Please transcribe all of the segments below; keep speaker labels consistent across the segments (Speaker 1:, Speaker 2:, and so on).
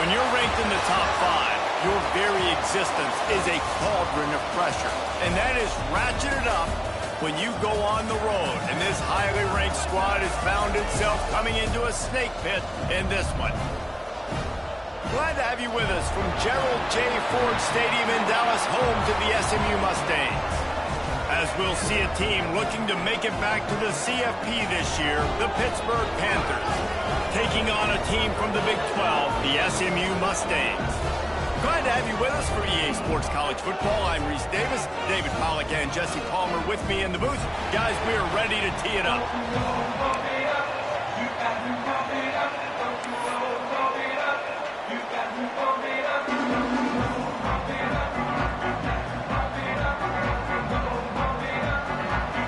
Speaker 1: When you're ranked in the top 5, your very existence is a cauldron of pressure. And that is ratcheted up when you go on the road. And this highly ranked squad has found itself coming into a snake pit in this one. Glad to have you with us from Gerald J. Ford Stadium in Dallas, home to the SMU Mustangs. As we'll see a team looking to make it back to the CFP this year, the Pittsburgh Panthers, taking on a team from the Big 12, the SMU Mustangs. Glad to have you with us for EA Sports College Football. I'm Reese Davis, David Pollack and Jesse Palmer with me in the booth. Guys, we are ready to tee it up.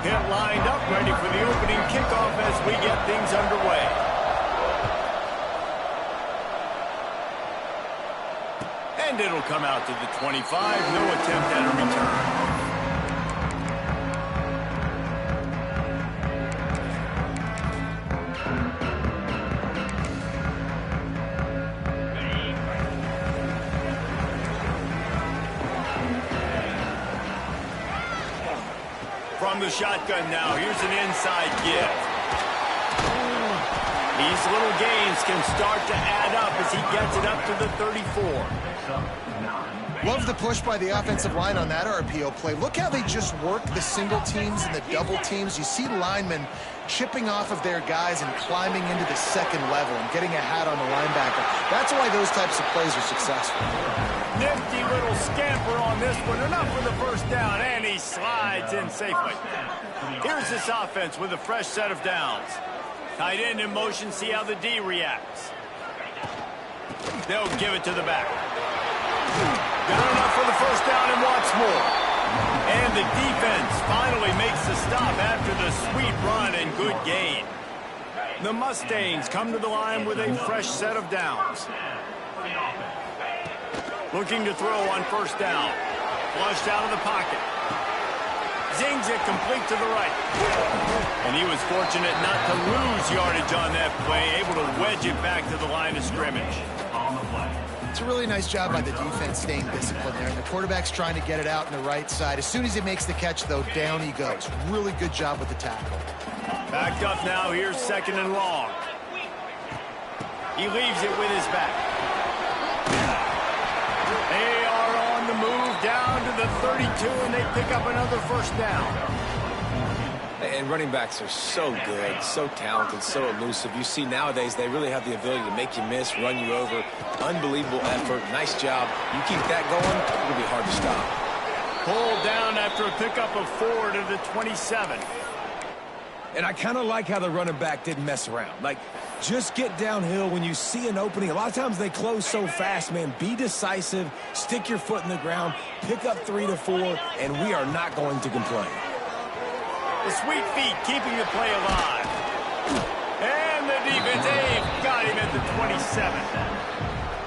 Speaker 1: Get lined up, ready for the opening kickoff as we get things underway. And it'll come out to the 25. No attempt at a return. From the shotgun now, here's an inside give. These little gains can start to add up as he gets it up to the 34.
Speaker 2: Love the push by the offensive line on that RPO play. Look how they just work the single teams and the double teams. You see linemen chipping off of their guys and climbing into the second level and getting a hat on the linebacker. That's why those types of plays are successful.
Speaker 1: Nifty little scamper on this one. Enough for the first down, and he slides in safely. Here's this offense with a fresh set of downs. Tight end in motion, see how the D reacts. They'll give it to the back. Got enough for the first down and wants more. And the defense finally makes the stop after the sweet run and good gain. The Mustangs come to the line with a fresh set of downs. Looking to throw on first down. Flushed out of the pocket. Zings it complete to the right. And he was fortunate not to lose yardage on that play, able to wedge it back to the line of scrimmage.
Speaker 2: It's a really nice job by the defense staying disciplined there. And the quarterback's trying to get it out on the right side. As soon as he makes the catch, though, down he goes. Really good job with the tackle.
Speaker 1: Backed up now. Here's second and long. He leaves it with his back. They are on the move down to the 32, and they pick up another first down.
Speaker 3: And running backs are so good, so talented, so elusive. You see nowadays they really have the ability to make you miss, run you over. Unbelievable effort. Nice job. You keep that going, it'll be hard to stop.
Speaker 1: Pulled down after a pickup of 4 to the 27.
Speaker 4: And I kind of like how the running back didn't mess around. Like, just get downhill when you see an opening. A lot of times they close so fast, man. Be decisive, stick your foot in the ground, pick up 3 to 4, and we are not going to complain.
Speaker 1: The sweet feet keeping the play alive. And the defense, got him at the 27.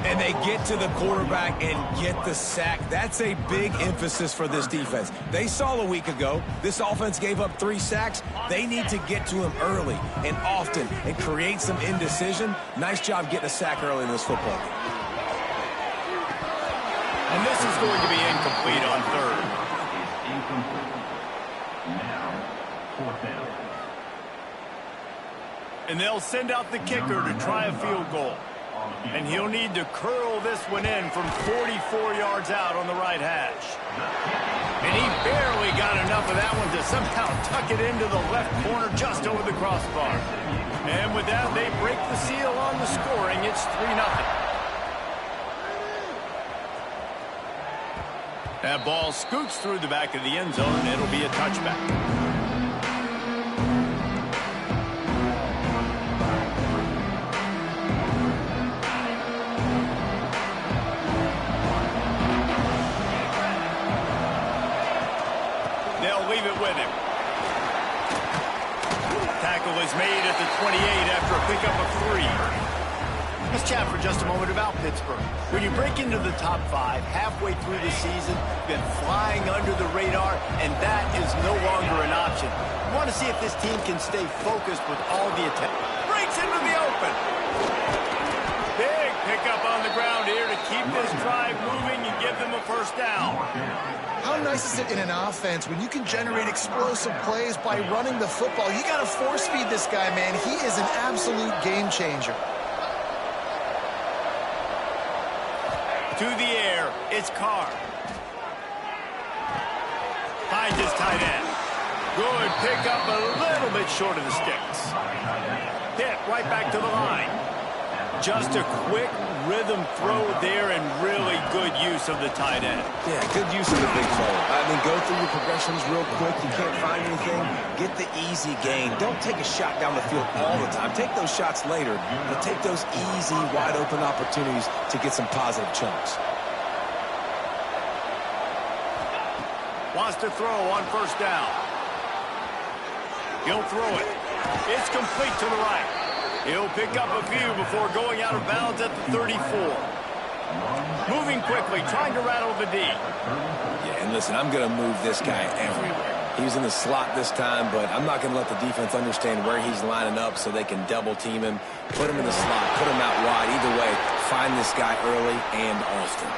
Speaker 4: And they get to the quarterback and get the sack. That's a big emphasis for this defense. They saw a week ago, this offense gave up 3 sacks. They need to get to him early and often and create some indecision. Nice job getting a sack early in this football game.
Speaker 1: And this is going to be incomplete on third. And they'll send out the kicker to try a field goal. And he'll need to curl this one in from 44 yards out on the right hash. And he barely got enough of that one to somehow tuck it into the left corner just over the crossbar. And with that, they break the seal on the scoring. It's 3-0. That ball scoots through the back of the end zone, and it'll be a touchback. Leave it with him. Tackle is made at the 28 after a pickup of 3. Let's chat for just a moment about Pittsburgh. When you break into the top 5 halfway through the season, you've been flying under the radar, and that is no longer an option. You want to see if this team can stay focused with all the attempts. Breaks into the open. Big pickup on the ground keep this drive moving and give them a first down.
Speaker 2: How nice is it in an offense when you can generate explosive plays by running the football? You got to force feed this guy, man. He is an absolute game changer.
Speaker 1: To the air, it's Carr. Finds his tight end. Good pick up a little bit short of the sticks. Hit right back to the line. Just a quick rhythm throw there and really good use of the tight end.
Speaker 4: Yeah, good use of the big fella. I mean, go through your progressions real quick. You can't find anything. Get the easy gain. Don't take a shot down the field all the time. Take those shots later, but take those easy, wide-open opportunities to get some positive chunks.
Speaker 1: Wants to throw on first down. He'll throw it. It's complete to the right. He'll pick up a few before going out of bounds at the 34. Moving quickly, trying to rattle the D.
Speaker 4: Yeah, and listen, I'm going to move this guy everywhere. He's in the slot this time, but I'm not going to let the defense understand where he's lining up so they can double team him, put him in the slot, put him out wide. Either way, find this guy early and often.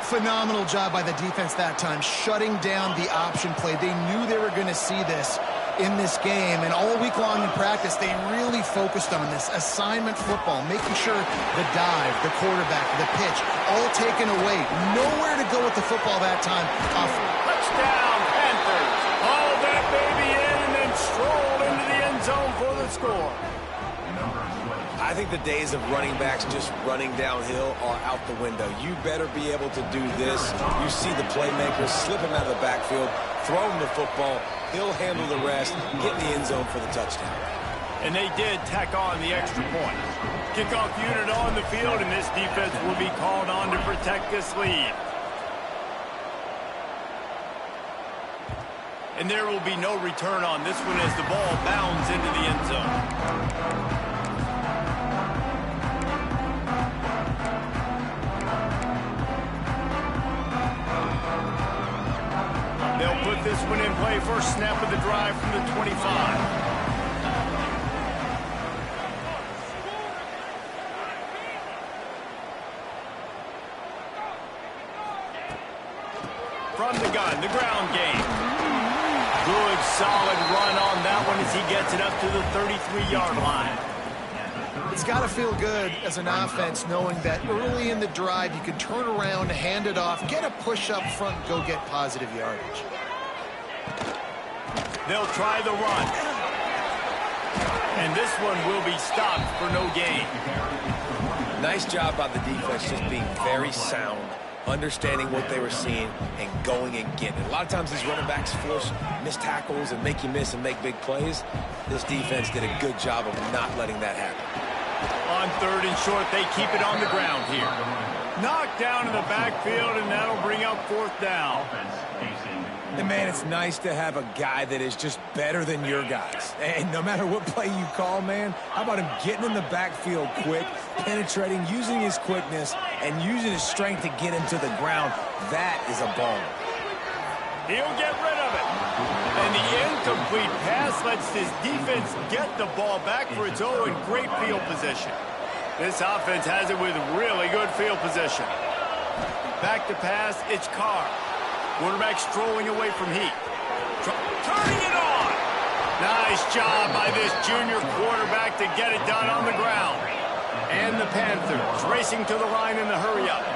Speaker 2: Phenomenal job by the defense that time, shutting down the option play. They knew they were going to see this in this game, and all week long in practice, they really focused on this assignment football, making sure the dive, the quarterback, the pitch, all taken away. Nowhere to go with the football that time.
Speaker 1: Touchdown, Panthers. Haul that baby in and then stroll into the end zone for the score.
Speaker 4: I think the days of running backs just running downhill are out the window. You better be able to do this. You see the playmakers slip him out of the backfield, throw him the football. He'll handle the rest, get in the end zone for the touchdown.
Speaker 1: And they did tack on the extra point. Kickoff unit on the field, and this defense will be called on to protect this lead. And there will be no return on this one as the ball bounds into the end zone. They'll put this one in play. First snap of the drive from the 25. From the gun, the ground game. Good, solid run on that one as he gets it up to the 33-yard line.
Speaker 2: It's got to feel good as an offense knowing that early in the drive you can turn around, hand it off, get a push up front, go get positive yardage.
Speaker 1: They'll try the run. And this one will be stopped for no gain.
Speaker 4: Nice job by the defense just being very sound, understanding what they were seeing, and going and getting it. A lot of times these running backs force missed tackles and make you miss and make big plays. This defense did a good job of not letting that happen.
Speaker 1: On third and short, they keep it on the ground here. Knocked down in the backfield, and that'll bring up fourth down.
Speaker 4: And, man, it's nice to have a guy that is just better than your guys. And no matter what play you call, man, how about him getting in the backfield quick, penetrating, using his quickness, and using his strength to get him to the ground. That is a ball.
Speaker 1: He'll get rid of it. And the incomplete pass lets his defense get the ball back for its own great field position. This offense has it with really good field position. Back to pass, it's Carr. Quarterback strolling away from Heat. Turning it on. Nice job by this junior quarterback to get it done on the ground. And the Panthers racing to the line in the hurry-up.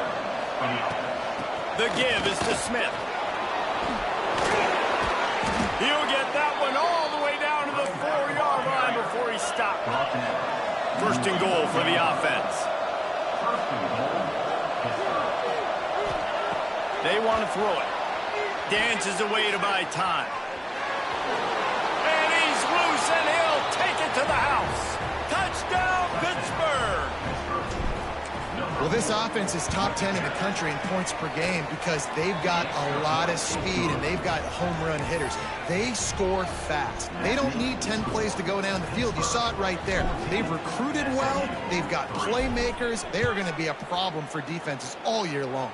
Speaker 1: The give is to Smith. He'll get that one all the way down to the 4-yard line before he stopped. First and goal for the offense. They want to throw it. Dances away to buy time. And he's loose, and he'll take it to the house. Touchdown, Pittsburgh!
Speaker 2: Well, this offense is top 10 in the country in points per game because they've got a lot of speed and they've got home run hitters. They score fast. They don't need 10 plays to go down the field. You saw it right there. They've recruited well. They've got playmakers. They are going to be a problem for defenses all year long.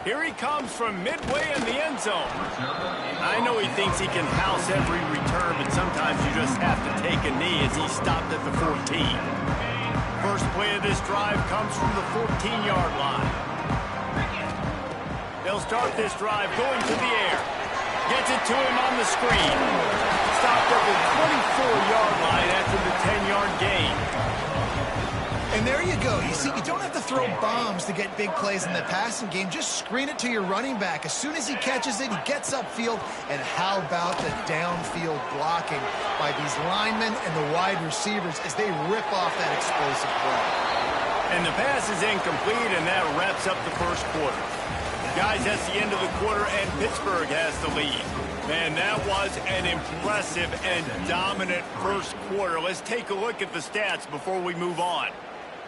Speaker 1: Here he comes from midway in the end zone. I know he thinks he can house every return, but sometimes you just have to take a knee as he stopped at the 14. First play of this drive comes from the 14-yard line. They'll start this drive going to the air. Gets it to him on the screen. Stopped at the 24-yard line after the 10-yard gain.
Speaker 2: And there you go. You see, you don't have to throw bombs to get big plays in the passing game. Just screen it to your running back. As soon as he catches it, he gets upfield. And how about the downfield blocking by these linemen and the wide receivers as they rip off that explosive play.
Speaker 1: And the pass is incomplete, and that wraps up the first quarter. Guys, that's the end of the quarter, and Pittsburgh has the lead. Man, that was an impressive and dominant first quarter. Let's take a look at the stats before we move on.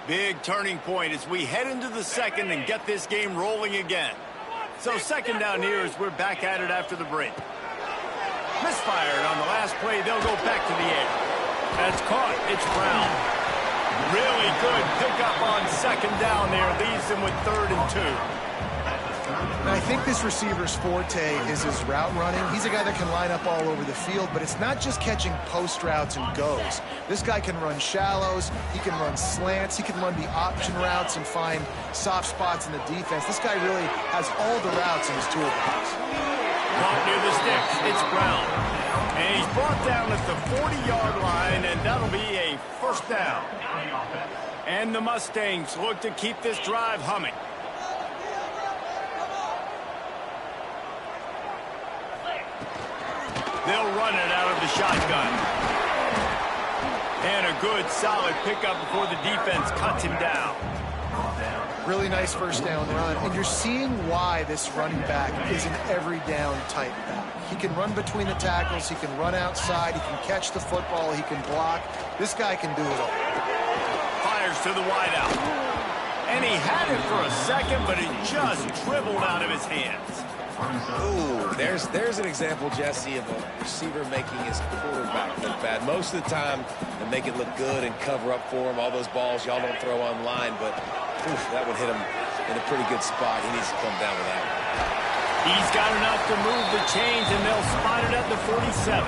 Speaker 1: Big turning point as we head into the second and get this game rolling again. So second down here as we're back at it after the break. Misfired on the last play. They'll go back to the air. That's caught. It's Brown. Really good pickup on second down there. Leaves them with 3rd and 2.
Speaker 2: And I think this receiver's forte is his route running. He's a guy that can line up all over the field, but it's not just catching post routes and goes. This guy can run shallows, he can run slants, he can run the option routes and find soft spots in the defense. This guy really has all the routes in his toolbox.
Speaker 1: Caught near the sticks, it's Brown. And he's brought down at the 40-yard line, and that'll be a first down. And the Mustangs look to keep this drive humming. They'll run it out of the shotgun. And a good, solid pickup before the defense cuts him down.
Speaker 2: Really nice first down run. And you're seeing why this running back is an every down type back. He can run between the tackles. He can run outside. He can catch the football. He can block. This guy can do it all.
Speaker 1: Fires to the wideout. And he had it for a second, but it just dribbled out of his hands.
Speaker 3: Ooh, there's an example, Jesse, of a receiver making his quarterback look bad. Most of the time, they make it look good and cover up for him. All those balls y'all don't throw online, but oof, that would hit him in a pretty good spot. He needs to come down with that.
Speaker 1: He's got enough to move the chains, and they'll spot it at the 47.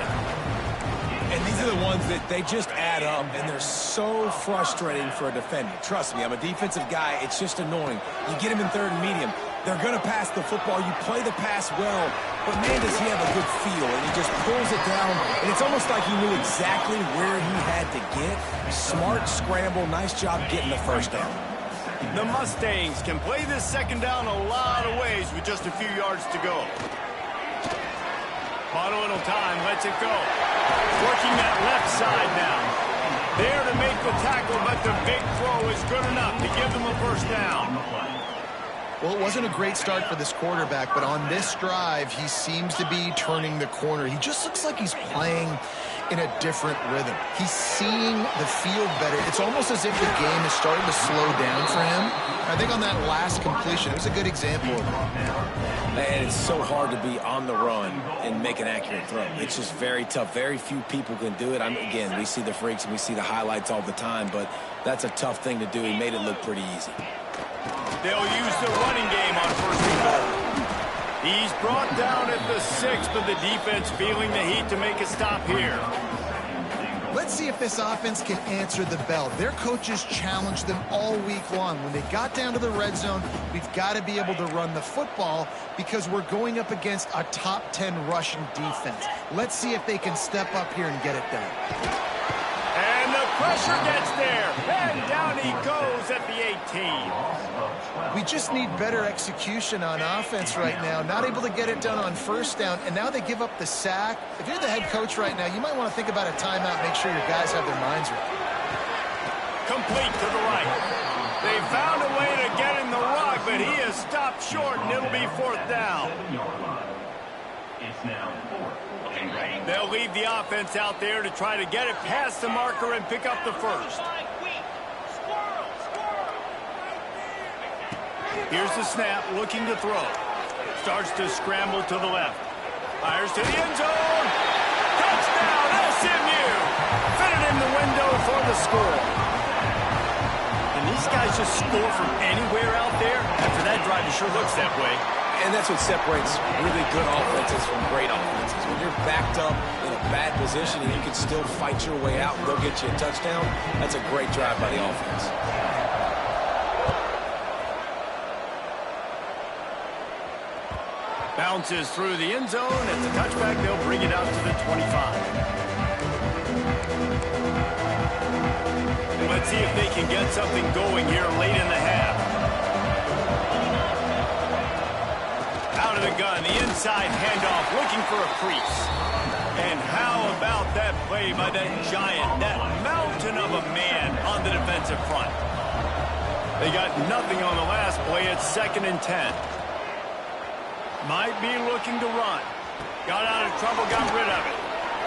Speaker 4: And these are the ones that they just add up, and they're so frustrating for a defender. Trust me, I'm a defensive guy. It's just annoying. You get him in 3rd and medium. They're going to pass the football. You play the pass well, but man, does he have a good feel, and he just pulls it down, and it's almost like he knew exactly where he had to get. Smart scramble. Nice job getting the first down.
Speaker 1: The Mustangs can play this second down a lot of ways with just a few yards to go. Bought a little time, lets it go. Working that left side now. There to make the tackle, but the big throw is good enough to give them a first down.
Speaker 2: Well, it wasn't a great start for this quarterback, but on this drive, he seems to be turning the corner. He just looks like he's playing in a different rhythm. He's seeing the field better. It's almost as if the game is starting to slow down for him. I think on that last completion, it was a good example of that.
Speaker 3: And it's so hard to be on the run and make an accurate throw. It's just very tough. Very few people can do it. Again, we see the freaks and we see the highlights all the time, but that's a tough thing to do. He made it look pretty easy.
Speaker 1: They'll use the running game on 1st and goal. He's brought down at the 6, but the defense feeling the heat to make a stop here.
Speaker 2: Let's see if this offense can answer the bell. Their coaches challenged them all week long. When they got down to the red zone, we've got to be able to run the football because we're going up against a top 10 rushing defense. Let's see if they can step up here and get it done.
Speaker 1: And the pressure gets there. And down he goes at the 18.
Speaker 2: We just need better execution on offense right now. Not able to get it done on 1st down, and now they give up the sack. If you're the head coach right now, you might want to think about a timeout, make sure your guys have their minds right.
Speaker 1: Complete to the right. They found a way to get in the rug, but he is stopped short, and it'll be 4th down. They'll leave the offense out there to try to get it past the marker and pick up the first. Here's the snap, looking to throw. Starts to scramble to the left. Fires to the end zone. Touchdown, SMU. Fitted in the window for the score. And these guys just score from anywhere out there. After that drive, it sure looks that way.
Speaker 3: And that's what separates really good offenses from great offenses. When you're backed up in a bad position and you can still fight your way out and go get you a touchdown, that's a great drive by the offense.
Speaker 1: Bounces through the end zone. It's a touchback. They'll bring it out to the 25. Let's see if they can get something going here late in the half. Out of the gun, the inside handoff, looking for a crease. And how about that play by that giant, that mountain of a man on the defensive front? They got nothing on the last play. It's 2nd and 10. Might be looking to run. Got out of trouble, got rid of it.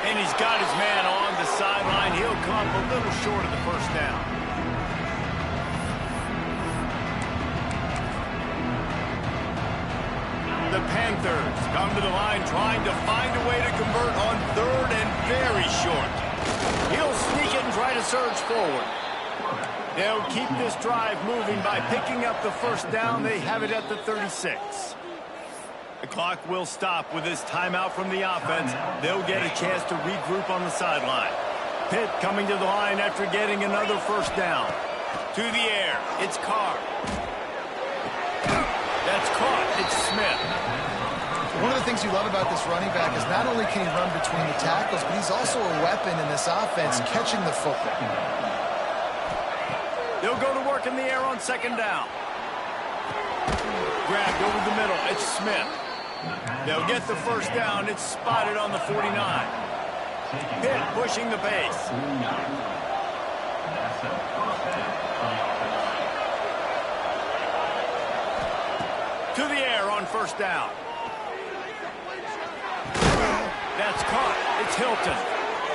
Speaker 1: And he's got his man on the sideline. He'll come a little short of the first down. The Panthers come to the line trying to find a way to convert on 3rd and very short. He'll sneak it and try to surge forward. They'll keep this drive moving by picking up the first down. They have it at the 36. The clock will stop with this timeout from the offense. They'll get a chance to regroup on the sideline. Pitt coming to the line after getting another first down. To the air. It's Carr. That's caught. It's Smith.
Speaker 2: One of the things you love about this running back is not only can he run between the tackles, but he's also a weapon in this offense catching the football.
Speaker 1: They'll go to work in the air on 2nd down. Grabbed over the middle. It's Smith. They'll get the first down. It's spotted on the 49. Pitt pushing the pace. To the air on first down. That's caught. It's Hilton.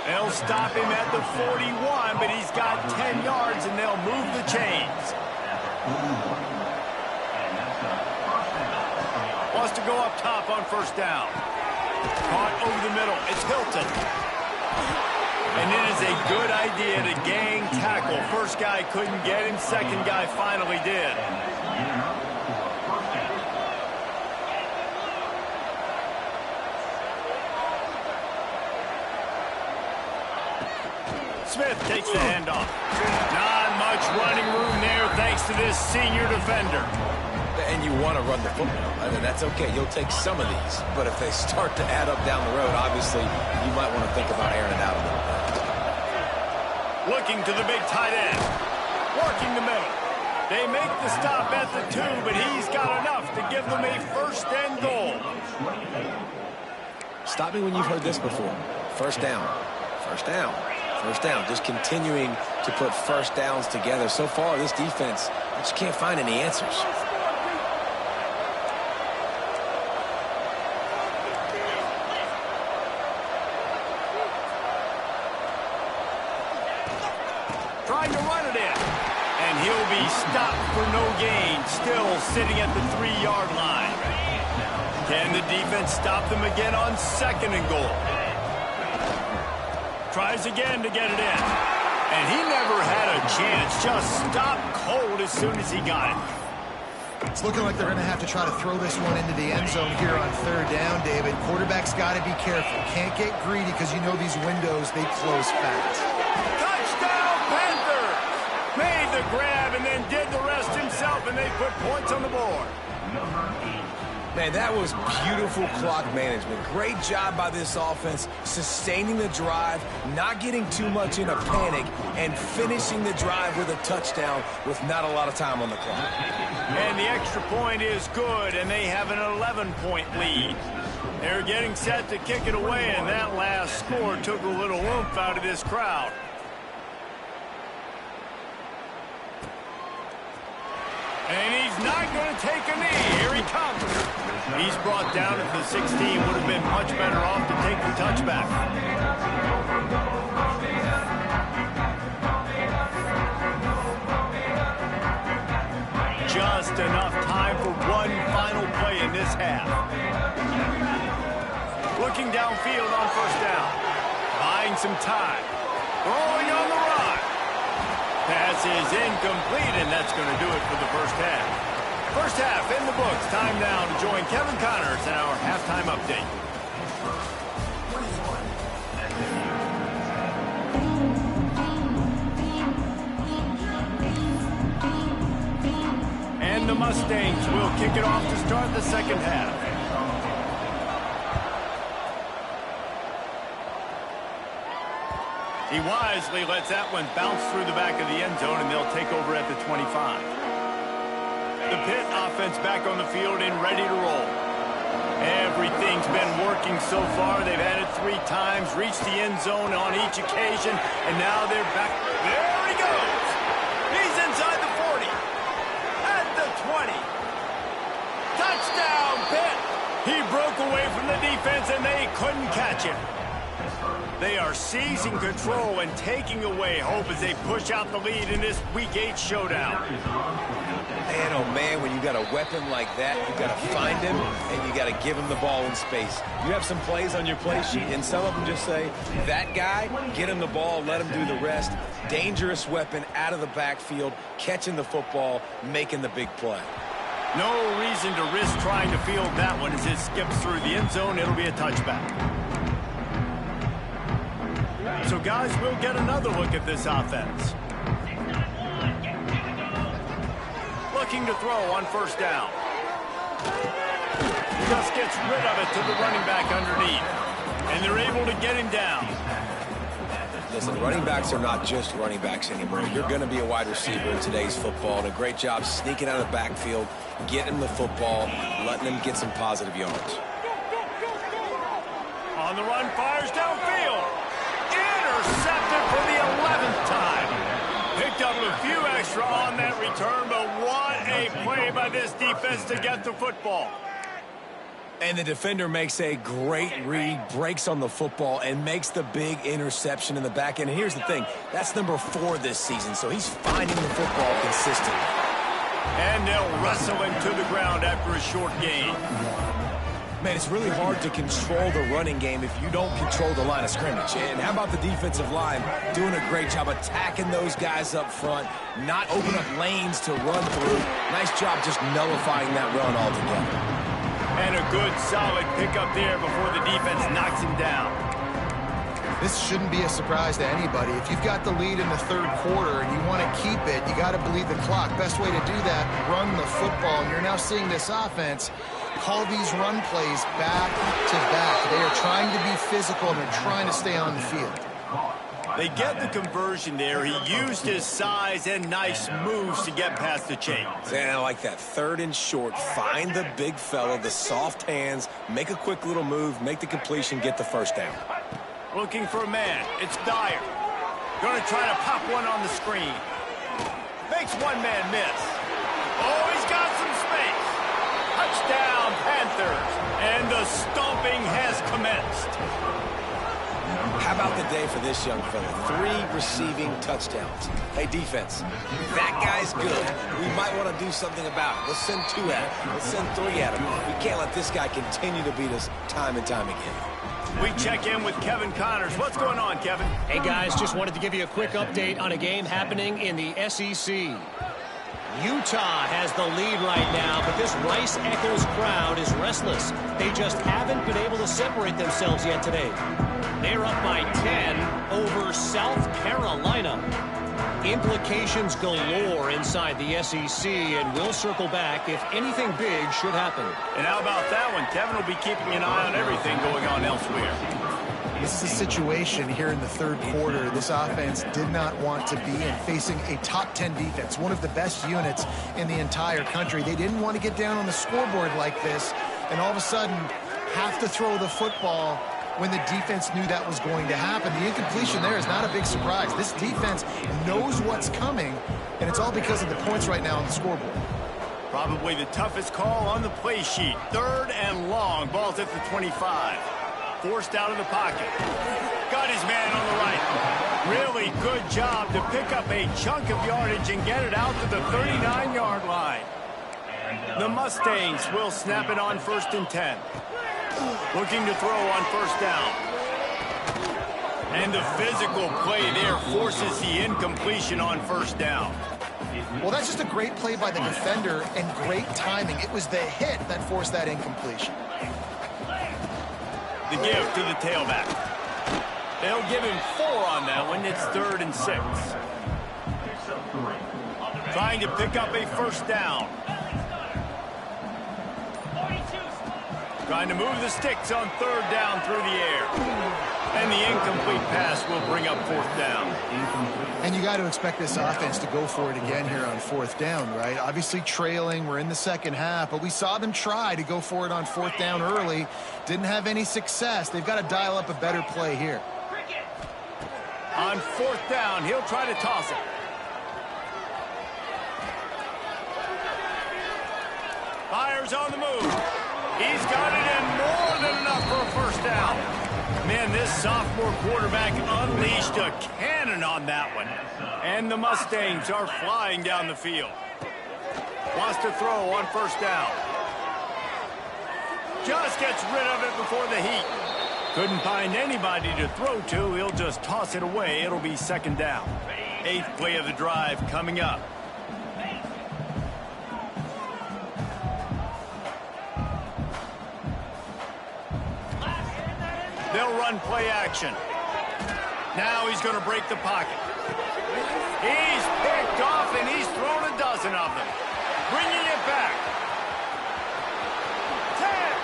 Speaker 1: They'll stop him at the 41, but he's got 10 yards, and they'll move the chains. Wants to go up top on first down. Caught over the middle. It's Hilton. And it is a good idea to gang tackle. First guy couldn't get him. Second guy finally did. Smith takes the handoff. Not much running room there thanks to this senior defender.
Speaker 3: And you want to run the football. I mean, that's okay. You'll take some of these. But if they start to add up down the road, obviously, you might want to think about airing it out a little bit.
Speaker 1: Looking to the big tight end. Working the middle. They make the stop at the 2, but he's got enough to give them a 1st and goal.
Speaker 3: Stop me when you've heard this before. First down. First down. First down. Just continuing to put first downs together. So far, this defense, I just can't find any answers.
Speaker 1: Trying to run it in. And he'll be stopped for no gain. Still sitting at the 3-yard line. Can the defense stop them again on 2nd and goal? Tries again to get it in. And he never had a chance. Just stopped cold as soon as he got it.
Speaker 2: It's looking like they're going to have to try to throw this one into the end zone here on 3rd down, David. Quarterback's got to be careful. Can't get greedy because you know these windows, they close fast.
Speaker 1: Touchdown, Panthers! Made the grab and then did the rest himself, and they put points on the board.
Speaker 4: Man, that was beautiful clock management. Great job by this offense, sustaining the drive, not getting too much in a panic, and finishing the drive with a touchdown with not a lot of time on the clock.
Speaker 1: And the extra point is good, and they have an 11-point lead. They're getting set to kick it away, and that last score took a little oomph out of this crowd. And he's not going to take a knee. Here he comes. He's brought down at the 16. Would have been much better off to take the touchback. Just enough time for one final play in this half. Looking downfield on first down. Buying some time. Throwing on the run. Pass is incomplete, and that's going to do it for the first half. First half in the books. Time now to join Kevin Connors in our halftime update. Mustangs will kick it off to start the second half. He wisely lets that one bounce through the back of the end zone, and they'll take over at the 25. The Pitt offense back on the field and ready to roll. Everything's been working so far. They've had it 3 times, reached the end zone on each occasion, and now they're back. There he goes. He's inside the 40. At the 20. Touchdown, Pitt. He broke away from the defense, and they couldn't catch him. They are seizing control and taking away hope as they push out the lead in this Week 8 showdown.
Speaker 3: Man, oh man, when you got a weapon like that, you got to find him and you got to give him the ball in space. You have some plays on your play sheet, and some of them just say, that guy, get him the ball, let him do the rest. Dangerous weapon out of the backfield, catching the football, making the big play.
Speaker 1: No reason to risk trying to field that one as it skips through the end zone. It'll be a touchback. So, guys, we'll get another look at this offense. Looking to throw on first down. Just gets rid of it to the running back underneath. And they're able to get him down.
Speaker 3: Listen, running backs are not just running backs anymore. You're going to be a wide receiver in today's football. And a great job sneaking out of the backfield, getting him the football, letting him get some positive yards.
Speaker 1: On the run, fires downfield. Intercepted for the 11th time. Picked up a few extra on that return, but what a play by this defense to get the football.
Speaker 4: And the defender makes a great read, breaks on the football, and makes the big interception in the back end. And here's the thing, that's number 4 this season, so he's finding the football consistently.
Speaker 1: And they'll wrestle him to the ground after a short gain.
Speaker 4: Man, it's really hard to control the running game if you don't control the line of scrimmage. And how about the defensive line doing a great job attacking those guys up front, not opening up lanes to run through. Nice job just nullifying that run altogether.
Speaker 1: And a good, solid pickup there before the defense knocks him down.
Speaker 2: This shouldn't be a surprise to anybody. If you've got the lead in the third quarter and you want to keep it, you got to bleed the clock. Best way to do that, run the football. And you're now seeing this offense call these run plays back to back. They are trying to be physical, and they're trying to stay on the field.
Speaker 1: They get the conversion there. He used his size and nice moves to get past the chains.
Speaker 3: And I like that. 3rd and short. Find the big fella, the soft hands, make a quick little move, make the completion, get the first down.
Speaker 1: Looking for a man. It's Dyer. Going to try to pop one on the screen. Makes one man miss. Oh, he's got some space. Touchdown, Panthers. And the stomping has commenced.
Speaker 3: How about the day for this young fella? 3 receiving touchdowns. Hey, defense, that guy's good. We might want to do something about it. Let's send 2 at him. Let's send 3 at him. We can't let this guy continue to beat us time and time again.
Speaker 1: We check in with Kevin Connors. What's going on, Kevin?
Speaker 5: Hey, guys, just wanted to give you a quick update on a game happening in the SEC. Utah has the lead right now, but this Rice-Eccles crowd is restless. They just haven't been able to separate themselves yet today. They're up by 10 over South Carolina. Implications galore inside the SEC, and we'll circle back if anything big should happen.
Speaker 1: And how about that one? Kevin will be keeping an eye on everything going on elsewhere.
Speaker 2: This is a situation here in the third quarter this offense did not want to be in, facing a top 10 defense, one of the best units in the entire country. They didn't want to get down on the scoreboard like this and all of a sudden have to throw the football when the defense knew that was going to happen. The incompletion there is not a big surprise. This defense knows what's coming, and it's all because of the points right now on the scoreboard.
Speaker 1: Probably the toughest call on the play sheet. 3rd and long. Ball's at the 25. Forced out of the pocket. Got his man on the right. Really good job to pick up a chunk of yardage and get it out to the 39-yard line. The Mustangs will snap it on 1st and 10. Looking to throw on first down. And the physical play there forces the incompletion on first down.
Speaker 2: Well, that's just a great play by the defender and great timing. It was the hit that forced that incompletion.
Speaker 1: The give to the tailback. They'll give him 4 on that one. It's 3rd and 6. Trying to pick up a first down. Trying to move the sticks on third down through the air. And the incomplete pass will bring up fourth down.
Speaker 2: And you got to expect this offense to go for it again here on fourth down, right? Obviously trailing, we're in the second half, but we saw them try to go for it on fourth down early. Didn't have any success. They've got to dial up a better play here.
Speaker 1: On fourth down, he'll try to toss it. Fires on the move. He's got it in more than enough for a first down. Man, this sophomore quarterback unleashed a cannon on that one. And the Mustangs are flying down the field. Wants to throw on first down. Just gets rid of it before the heat. Couldn't find anybody to throw to. He'll just toss it away. It'll be second down. 8th play of the drive coming up. They'll run play action. Now he's going to break the pocket. He's picked off, and he's thrown a dozen of them. Bringing it back. 10.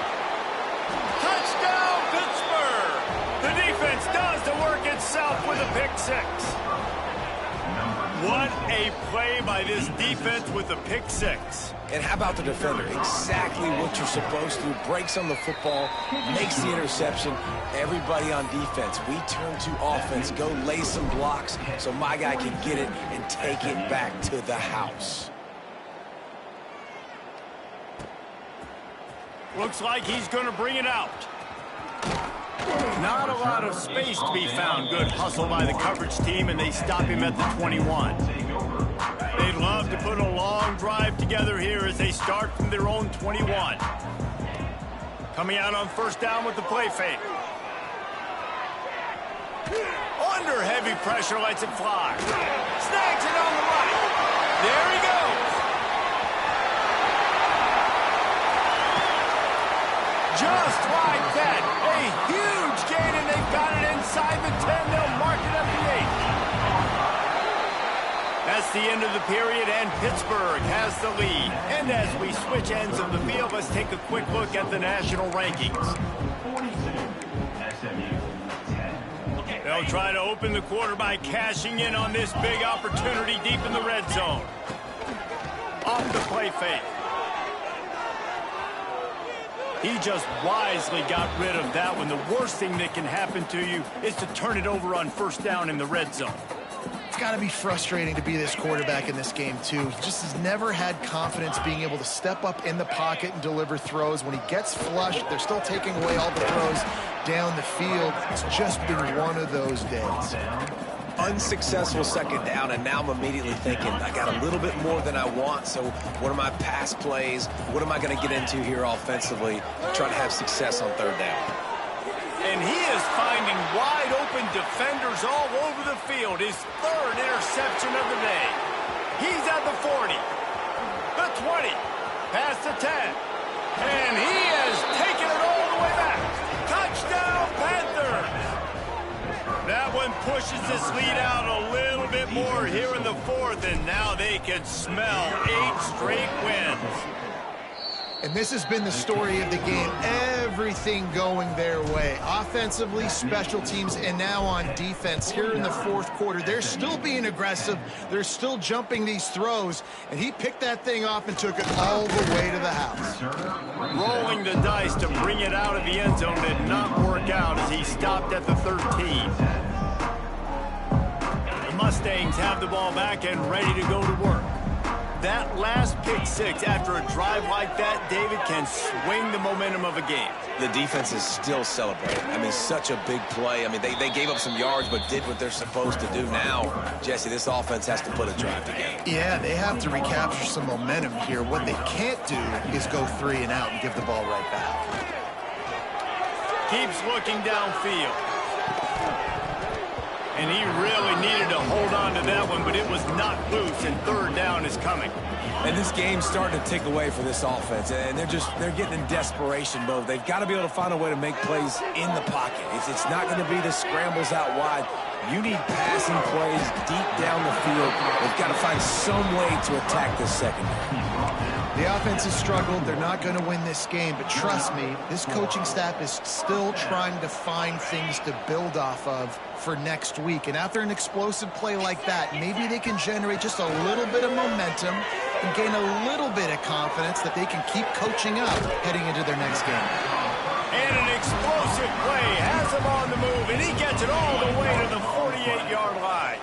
Speaker 1: Touchdown, Pittsburgh. The defense does the work itself with a pick six. What a play by this defense with a pick six.
Speaker 3: And how about the defender? Exactly what you're supposed to do. Breaks on the football, makes the interception. Everybody on defense, we turn to offense. Go lay some blocks so my guy can get it and take it back to the house.
Speaker 1: Looks like he's going to bring it out. Not a lot of space to be found. Good hustle by the coverage team, and they stop him at the 21. They'd love to put a long drive together here as they start from their own 21. Coming out on first down with the play fake. Under heavy pressure, lets it fly. Snags it on the right. There he goes. Just like that. A huge gain, and they've got it inside the 10. They'll mark it at the 8. That's the end of the period, and Pittsburgh has the lead. And as we switch ends of the field, let's take a quick look at the national rankings. They'll try to open the quarter by cashing in on this big opportunity deep in the red zone. Off the play fake. He just wisely got rid of that one. The worst thing that can happen to you is to turn it over on first down in the red zone.
Speaker 2: It's got to be frustrating to be this quarterback in this game, too. He just has never had confidence being able to step up in the pocket and deliver throws. When he gets flushed, they're still taking away all the throws down the field. It's just been one of those days.
Speaker 3: Unsuccessful second down, and now I'm immediately thinking, I got a little bit more than I want, so what are my pass plays? What am I going to get into here offensively? Trying to have success on third down.
Speaker 1: And he is finding wide-open defenders all over the field. His third interception of the day. He's at the 40, the 20, past the 10. And he has taken it all the way back. Touchdown, Panthers! That one pushes this lead out a little bit more here in the fourth, and now they can smell 8 straight wins.
Speaker 2: And this has been the story of the game. Everything going their way. Offensively, special teams, and now on defense here in the fourth quarter. They're still being aggressive. They're still jumping these throws. And he picked that thing off and took it all the way to the house.
Speaker 1: Rolling the dice to bring it out of the end zone did not work out as he stopped at the 13. The Mustangs have the ball back and ready to go to work. That last pick six after a drive like that, David, can swing the momentum of a game.
Speaker 3: The defense is still celebrating. I mean, such a big play. I mean, they gave up some yards but did what they're supposed to do. Now, Jesse, this offense has to put a drive together.
Speaker 2: Yeah, they have to recapture some momentum here. What they can't do is go 3 and out and give the ball right back.
Speaker 1: Keeps looking downfield. And he really needed to hold on to that one, but it was not loose, and third down is coming.
Speaker 4: And this game's starting to tick away for this offense, and they're getting in desperation mode. They've got to be able to find a way to make plays in the pocket. It's not going to be the scrambles out wide. You need passing plays deep down the field. They've got to find some way to attack this secondary.
Speaker 2: The offense has struggled. They're not going to win this game, but trust me, this coaching staff is still trying to find things to build off of for next week. And after an explosive play like that, maybe they can generate just a little bit of momentum and gain a little bit of confidence that they can keep coaching up heading into their next game.
Speaker 1: And an explosive play has him on the move, and he gets it all the way to the 48-yard line.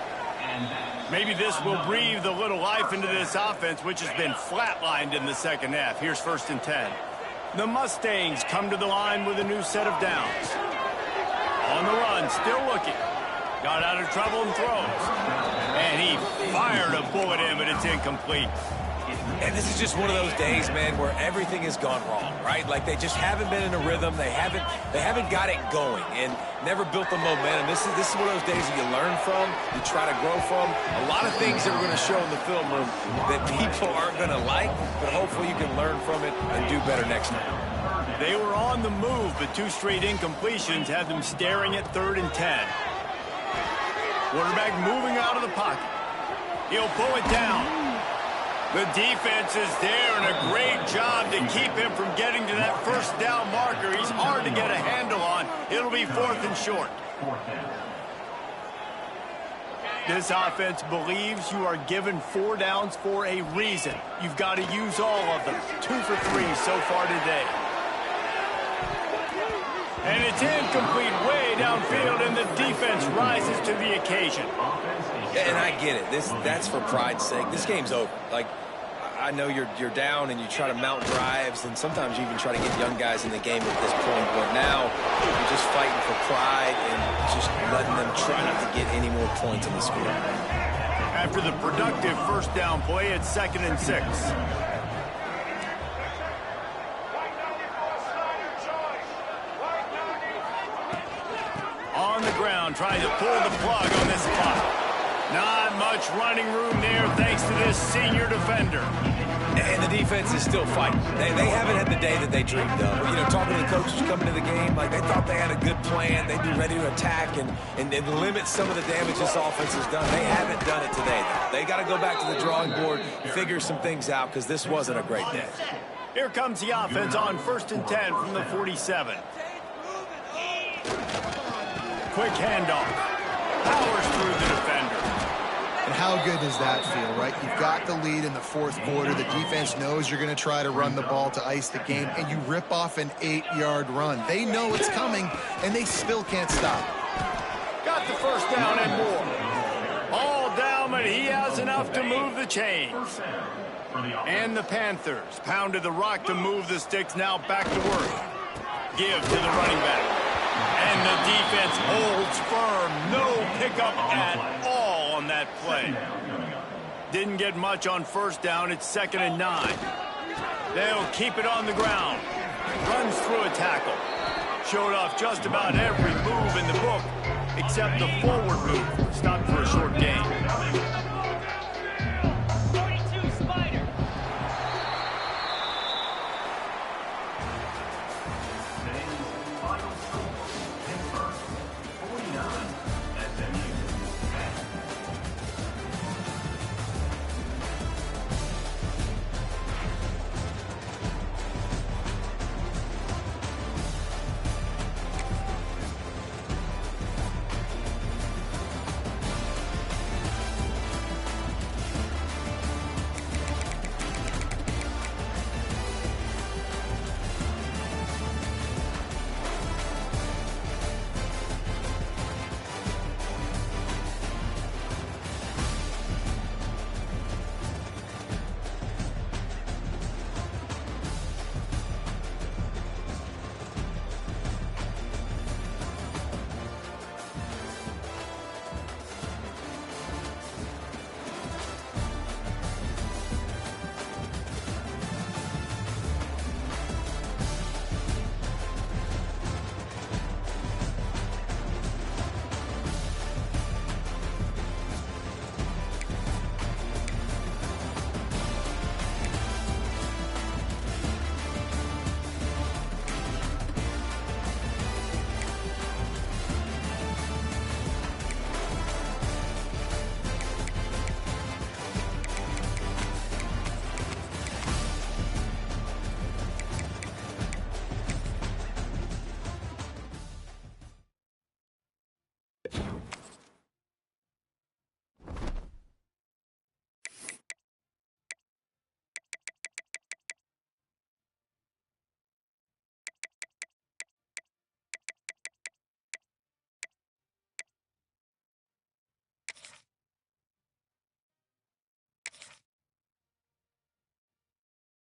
Speaker 1: Maybe this will breathe a little life into this offense, which has been flatlined in the second half. Here's 1st and 10. The Mustangs come to the line with a new set of downs. On the run, still looking. Got out of trouble and throws. And he fired a bullet in, but it's incomplete.
Speaker 4: And this is just one of those days, man, where everything has gone wrong, right? Like they just haven't been in a rhythm. They haven't got it going and never built the momentum. This is one of those days that you learn from, you try to grow from. A lot of things that we're going to show in the film room that people aren't going to like, but hopefully you can learn from it and do better next time.
Speaker 1: They were on the move, but 2 straight incompletions had them staring at 3rd and 10. Quarterback moving out of the pocket. He'll pull it down. The defense is there, and a great job to keep him from getting to that 1st down marker. He's hard to get a handle on. It'll be 4th and short. This offense believes you are given 4 downs for a reason. You've got to use all of them. 2 for 3 so far today. And it's incomplete way downfield, and the defense rises to the occasion.
Speaker 4: And I get it. That's for pride's sake. This game's over. Like, I know you're down and you try to mount drives, and sometimes you even try to get young guys in the game at this point. But now you're just fighting for pride and just letting them try not to get any more points in the score.
Speaker 1: After the productive 1st down play, it's 2nd and 6. On the ground, trying to pull the plug on this clock. Not much running room there thanks to this senior defender.
Speaker 4: And the defense is still fighting. They haven't had the day that they dreamed of. You know, talking to the coaches coming to the game, like they thought they had a good plan. They'd be ready to attack and limit some of the damage this offense has done. They haven't done it today, though. They got to go back to the drawing board, figure some things out, because this wasn't a great day.
Speaker 1: Here comes the offense on 1st and 10 from the 47. Quick handoff. Powers through the defender.
Speaker 2: And how good does that feel, right? You've got the lead in the 4th quarter. The defense knows you're going to try to run the ball to ice the game, and you rip off an 8-yard run. They know it's coming, and they still can't stop.
Speaker 1: Got the 1st down and more. All down, but he has enough to move the chains. And the Panthers pounded the rock to move the sticks, now back to work. Give to the running back. And the defense holds firm. No pickup at all on that play. Didn't get much on 1st down. It's 2nd and 9. They'll keep it on the ground. Runs through a tackle. Showed off just about every move in the book except the forward move. Stopped